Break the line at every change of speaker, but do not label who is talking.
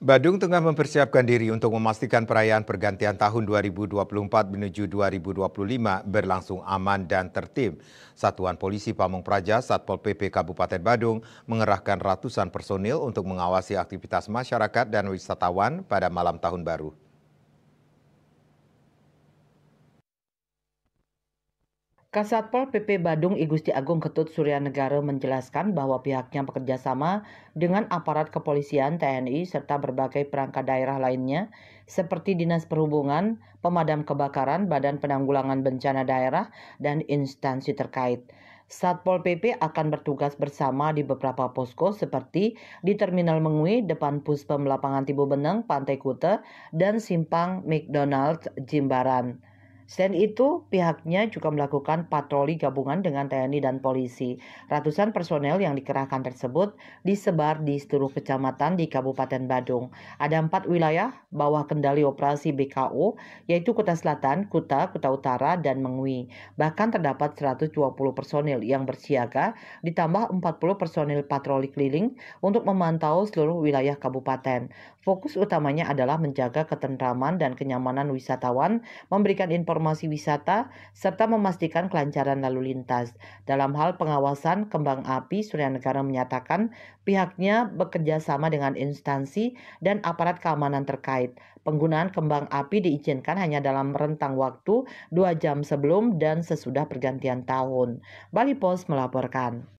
Badung tengah mempersiapkan diri untuk memastikan perayaan pergantian tahun 2024 menuju 2025 berlangsung aman dan tertib. Satuan Polisi Pamung Praja Satpol PP Kabupaten Badung mengerahkan ratusan personil untuk mengawasi aktivitas masyarakat dan wisatawan pada malam tahun baru.
Kasatpol PP Badung I Gusti Agung Ketut Suryanegara menjelaskan bahwa pihaknya bekerja sama dengan aparat kepolisian, TNI, serta berbagai perangkat daerah lainnya seperti Dinas Perhubungan, Pemadam Kebakaran, Badan Penanggulangan Bencana Daerah, dan instansi terkait. Satpol PP akan bertugas bersama di beberapa posko seperti di Terminal Mengui, depan Puspem Lapangan Tibu Beneng, Pantai Kute, dan Simpang McDonald Jimbaran. Selain itu, pihaknya juga melakukan patroli gabungan dengan TNI dan polisi. Ratusan personel yang dikerahkan tersebut disebar di seluruh kecamatan di Kabupaten Badung. Ada 4 wilayah bawah kendali operasi BKO, yaitu Kuta Selatan, Kuta, Kuta Utara, dan Mengui. Bahkan terdapat 120 personel yang bersiaga, ditambah 40 personel patroli keliling untuk memantau seluruh wilayah kabupaten. Fokus utamanya adalah menjaga ketentraman dan kenyamanan wisatawan, memberikan informasi wisata, serta memastikan kelancaran lalu lintas. Dalam hal pengawasan kembang api, Suryanegara menyatakan pihaknya bekerja sama dengan instansi dan aparat keamanan terkait. Penggunaan kembang api diizinkan hanya dalam rentang waktu 2 jam sebelum dan sesudah pergantian tahun. Bali Post melaporkan.